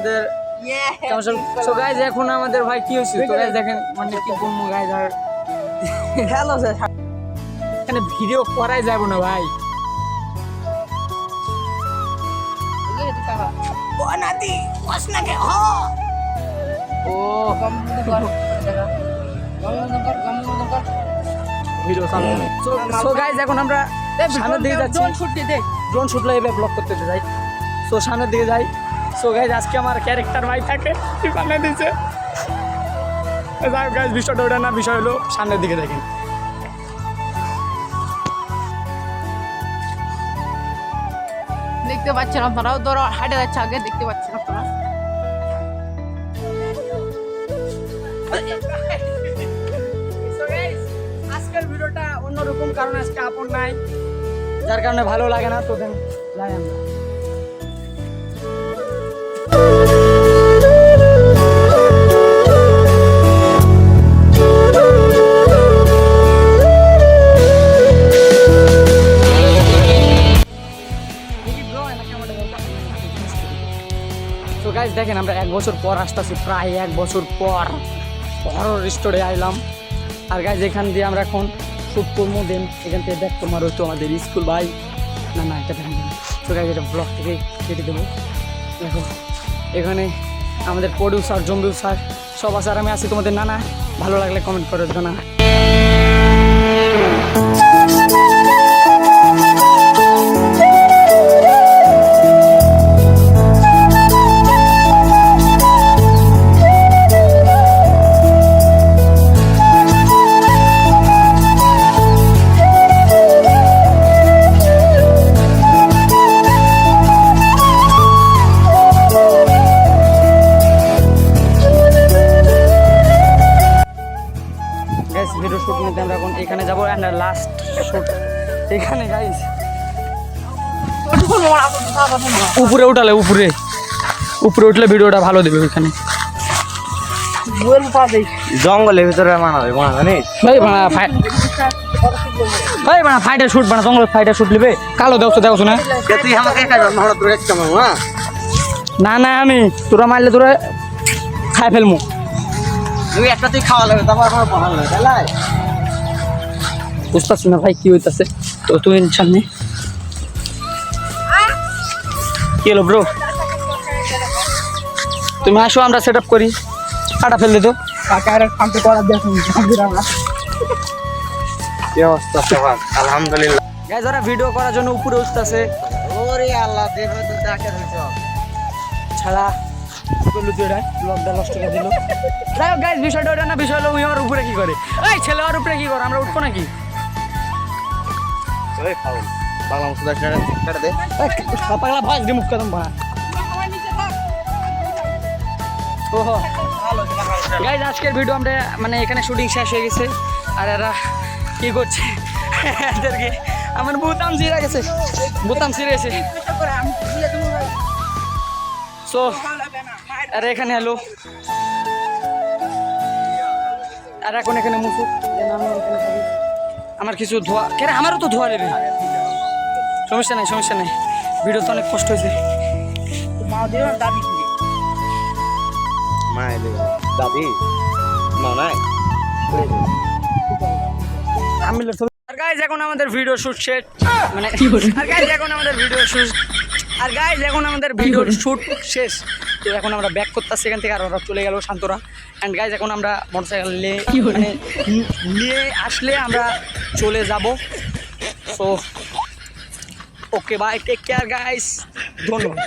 আমাদের so guys এখন আমাদের ভাই কি হইছে তো গাইস দেখেন মানে কি বলবো গাইস আর হ্যালো স্যার এখানে ভিডিও করাই যাবে না ভাই ও নাতি ওসনাকে হ ও কম কর ভিডিও সামনে সো গাইস এখন আমরা সামনের দিকে যাচ্ছি ড্রোন শুট লাইভে ব্লগ করতে যাই সো সামনের দিকে যাই সো গাইস আজকে আমার ক্যারেক্টার ভাই থাকে বানিয়ে দিয়েছে যাই গাইস বিষয়টা ওটা না বিষয় হলো সামনের দিকে দেখেন দেখতে পাচ্ছেন আপনারাও ধরো হাঁটে যাচ্ছে আগে দেখতে পাচ্ছেন আপনারা আজকের ভিডিওটা অন্যরকম কারণ আজকে আপন নাই যার কারণে ভালো লাগে না তো যাই আমরা তো গাইস দেখেন আমরা 1 বছর পর আসতেছি প্রায় 1 বছর পর হরর স্টোরে আইলাম আর গাইস এখান দিয়ে আমরা এখন শুট করবো দেন এখান থেকে দেখ তোমার হয়তো আমাদের স্কুল ভাই না এটা দেখেন তো গাইস এটা ব্লগ থেকে কেটে দেবো দেখো এখানে আমাদের প্রডিউসার জম্বিউ স্যার সব আছে আর আমি আছি তোমাদের নানা ভালো লাগলে কমেন্ট করে দেবো না ভিডিও শুট নিতে আমরা এখন এখানে যাবো অ্যান্ড লাস্ট শুট এখানে গাইস উপরে উঠলে ভিডিওটা ভালো দেবে ওইখানে জঙ্গলের ভিতরে মানাবে জানিস ভাই বানা ফাইটার শুট বানা জঙ্গল ফাইটার শুট নেবে কালো দেখছো না তুই আমাকে না আমি তোরা মারলে তোরা খাই ফেলমু তুই একটা তুই খাওয়া লাগবে তারপর আমার বানাল লাগবে তাই বুঝতেছি না ভাই কি হইতাছে তো তুই সামনে কি হলো ব্রো তুমি আসো আমরা সেট আপ করি কাটা ফেললে তো কি অবস্থা সবার আলহামদুলিল্লাহ গাইস ওরা ভিডিও করার জন্য উপরে উঠতেছে ওরে আল্লাহ দেখো তো ডাকে হইছো ছাড়া বললো তুই এটা লকডা নষ্ট করে দিল যাই হোক গাইস বিষয়টা ওটা না বিষয় হলো ওই আমার উপরে কি করে এই ছেলে ওর উপরে কি করে আমরা উঠবো নাকি ওই ফাউল বাংলা মুসুদা কেটে দে পাগলা ভয়েস রিমুভ করতাম ভাড়া ওহো গাইস আজকের ভিডিও আমরা মানে এখানে শুটিং শেষ হয়ে গেছে আর এরা কি করছে এদেরকে আমার বোতাম ছিঁড়ে গেছে সো আর এখানে এলো আর এখন এখানে মুসুক আমার কিছু ধোয়া কেন আমারও তো ধোয়া নেবে সমস্যা নাই ভিডিও তো অনেক কষ্ট হয়েছে দাদি মা নাই আর গাইস এখন আমাদের ভিডিও শুট শেষ মানে আর গাইস এখন আমাদের ভিডিও শুট শেষ তো এখন আমরা ব্যাক করতেছি এখান থেকে আর ওরা চলে গেল শান্তরা অ্যান্ড গাইস এখন আমরা মোটরসাইকেল নিয়ে আসলে আমরা চলে যাব so okay bye take care guys ধন্যবাদ